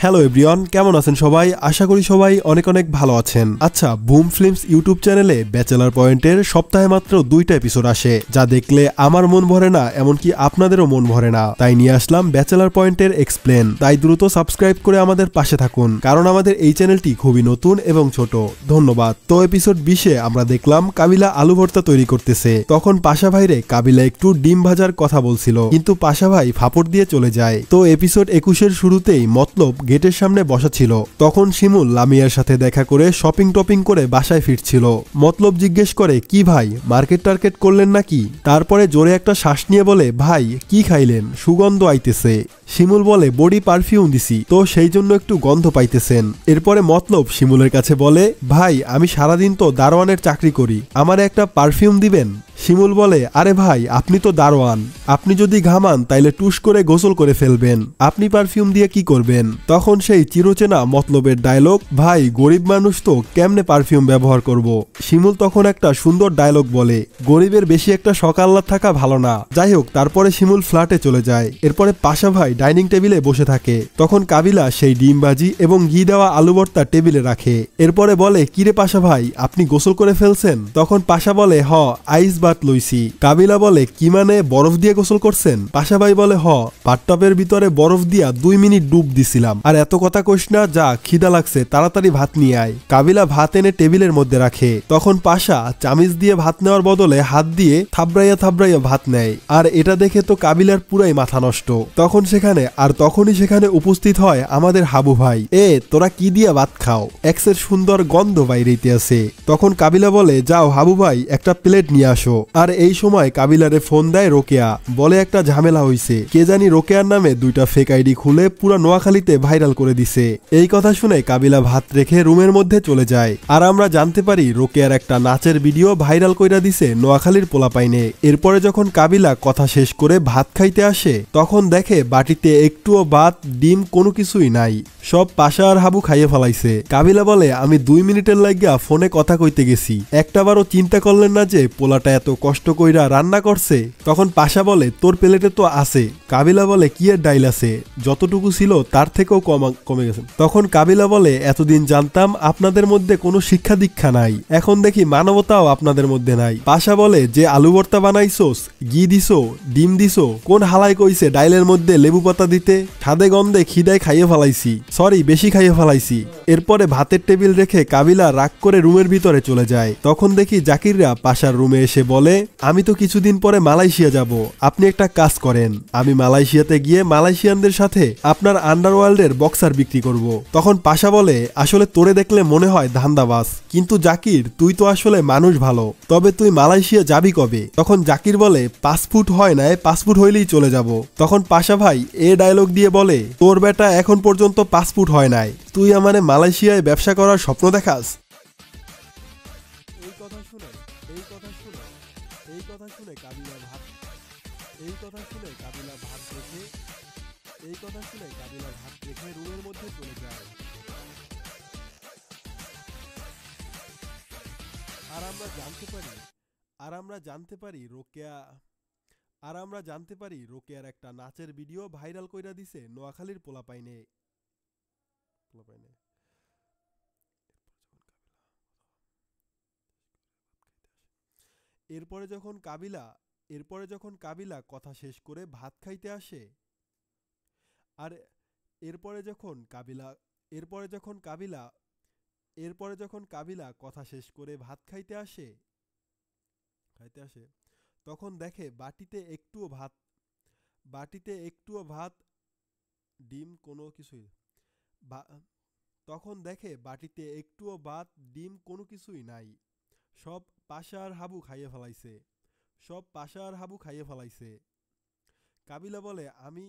Hello everyone, কেমন আছেন সবাই? আশা করি সবাই অনেক অনেক ভালো আছেন। আচ্ছা, বুম ফিল্মস ইউটিউব চ্যানেলে ব্যাচেলার পয়েন্টের সপ্তাহে মাত্র 2টা এপিসোড আসে, যা দেখলে আমার মন ভরে না, এমনকি আপনাদেরও মন ভরে না। তাই নিয়ে আসলাম ব্যাচেলার পয়েন্টের এক্সপ্লেন। তাই দ্রুত সাবস্ক্রাইব করে আমাদের পাশে থাকুন, কারণ আমাদের এই চ্যানেলটি খুবই নতুন এবং ছোট। ধন্যবাদ। তো এপিসোড 20-এ আমরা দেখলাম কাবিলা আলু ভর্তা তৈরি করতেছে। তখন পাশা ভাইরে কাবিলা একটু ডিম ভাজার কথা বলছিল, কিন্তু পাশা ভাই ফাপড় দিয়ে চলে যায়। তো এপিসোড 21-এর শুরুতেই মতলব গেটের সামনে বসা ছিল। তখন শিমুল লামিয়ার সাথে দেখা করে শপিং টপিং করে বাসায় ফিরছিল। মতলব জিজ্ঞেস করে, কি ভাই, মার্কেট টার্কেট করলেন নাকি? তারপরে জোরে একটা শ্বাস নিয়ে বলে, ভাই কি খাইলেন, সুগন্ধ আইতেছে। শিমুল বলে, বডি পারফিউম দিছি, তো সেই জন্য একটু গন্ধ পাইতেছেন। এরপরে মতলব শিমুলের কাছে বলে, ভাই আমি সারাদিন তো দারোয়ানের চাকরি করি, আমারে একটা পারফিউম দিবেন? শিমুল বলে, আরে ভাই আপনি তো দারোয়ান, আপনি যদি ঘামান তাইলে টুস করে গোসল করে ফেলবেন, আপনি পারফিউম দিয়ে কি করবেন? তখন সেই চিরচেনা মতলবের ডায়লগ, ভাই গরিব মানুষ তো কেমনে পারফিউম ব্যবহার করব? শিমুল তখন একটা সুন্দর ডায়লগ বলে, গরিবের বেশি একটা সকাল্লা থাকা ভালো না। যাই হোক, তারপরে শিমুল ফ্ল্যাটে চলে যায়। এরপরে পাশা ভাই ডাইনিং টেবিলে বসে থাকে। তখন কাবিলা সেই ডিম ভাজি এবং ঘি দেওয়া আলু ভর্তা টেবিলে রাখে। এরপরে বলে, কিরে পাশা ভাই, আপনি গোসল করে ফেলছেন? তখন পাশা বলে, হ আইস বাত লইছি। কাবিলা বলে, কি মানে, বরফ দিয়ে গোসল করছেন? পাশা ভাই বলে, হ, বাথটবের ভিতরে বরফ দিয়া 2 মিনিট ডুব দিছিলাম। আর এত কথা কইস না, যা খিদা লাগছে, তাড়াতাড়ি ভাত নিয়ে আয়। কাবিলা ভাত এনে টেবিলের মধ্যে রাখে। তখন পাশা চামিচ দিয়ে ভাত নেওয়ার বদলে হাত দিয়ে থাবড়াইয়া থাবড়াইয়া ভাত নেয়। আর এটা দেখে তো কাবিলার পুরাই মাথা নষ্ট। তখনই সেখানে উপস্থিত হয় আমাদের হাবু ভাই। তোরা কি দিয়া ভাত খাও? এক্সের সুন্দর গন্ধ বাইরেতে আছে। তখন কাবিলা বলে, যাও হাবু ভাই, একটা প্লেট নিয়ে আসো। আর এই সময় কাবিলারে ফোন দেয় রোকেয়া, বলে একটা ঝামেলা হইছে। কে জানি রোকেয়ার নামে 2টা ফেক আইডি খুলে পুরা নোয়াখালীতে ভাইরাল করে দিছে। এই কথা শুনে কাবিলা ভাত রেখে রুমের মধ্যে চলে যায়। আর আমরা জানতে পারি রোকেয়ার একটা নাচের ভিডিও ভাইরাল কইরা দিছে নোয়াখালীর পোলাপাইনে। এরপরে যখন কাবিলা কথা শেষ করে ভাত খাইতে আসে, তখন দেখে বাটিতে একটুও ভাত ডিম কোনো কিছুই নাই, সব পাশা আর হাবু খাইয়ে ফেলাইছে। কাবিলা বলে, আমি 2 মিনিটের লাগিয়া ফোনে কথা কইতে গেছি, একটাবারও চিন্তা করলেন না যে পোলাটা এত কষ্ট কইরা রান্না করছে? তখন পাশা বলে, তোর প্লেটে তো আছে। কাবিলা বলে, কি এর ডাইল আছে, যতটুকু ছিল তার থেকেও কমে গেছে। তখন কাবিলা বলে, এতদিন জানতাম আপনাদের মধ্যে কোনো শিক্ষা দীক্ষা নাই, এখন দেখি মানবতাও আপনাদের মধ্যে নাই। পাশা বলে, যে আলু ভর্তা বানাইছোস, ঘি দিছো, ডিম দিছো, কোন হালাই কইছে ডাইলের মধ্যে লেবু পাতা দিতে? সাদে গন্ধে খিদায় খাইয়ে ফেলাইছি, সরি বেশি খাইয়ে ফেলাইছি। এরপরে ভাতের টেবিল রেখে কাবিলা রাগ করে রুমের ভিতরে চলে যায়। তখন দেখি জাকিররা পাশার রুমে এসে বলে, আমি তো কিছুদিন পরে মালয়েশিয়া যাব, আপনি একটা কাজ করেন, আমি মালয়েশিয়াতে গিয়ে মালয়েশিয়ানদের সাথে আপনার আন্ডারওয়ার্ল্ডের বক্সার বিক্রি করব। তখন পাশা বলে, আসলে তোরে দেখলে মনে হয় ধান্দাবাজ, কিন্তু জাকির তুই তো আসলে মানুষ ভালো, তবে তুই মালয়েশিয়া যাবি কবে? তখন জাকির বলে, পাসপোর্ট হয় নাই, পাসপোর্ট হইলেই চলে যাব। তখন পাশা ভাই ডায়লগ দিয়ে বলে, তোর বেটা এখন পর্যন্ত পাসপোর্ট হয় নাই, তুই আমারে মালয়েশিয়ায় ব্যবসা করার স্বপ্ন দেখাস? এই কথা শুনে এই কথা শুনে এই কথা শুনে কাবিলা ভাত এই কথা শুনে কাবিলা ভাত রেখে এই কথা শুনে কাবিলা ভাত রেখে রুমের মধ্যে চলে যায়। আর আমরা জানতে পারি আর আমরা জানতে পারি রোকেয়া আর আমরা জানতে পারি রোকেয়ার একটা নাচের ভিডিও ভাইরাল কইরা দিছে নোয়াখালীর পোলাপাইনে। এরপরে যখন কাবিলা এরপরে যখন কাবিলা কথা শেষ করে ভাত খাইতে আসে আর এরপরে যখন কাবিলা এরপরে যখন কাবিলা এরপরে যখন কাবিলা কথা শেষ করে ভাত খাইতে আসে, তখন দেখে বাটিতে একটুও ভাত ডিম কোনো কিছুই বা- তখন দেখে বাটিতে একটুও ভাত ডিম কোনো কিছুই নাই, সব পাশা আর হাবু খাইয়ে ফেলাইছে। কাবিলা বলে, আমি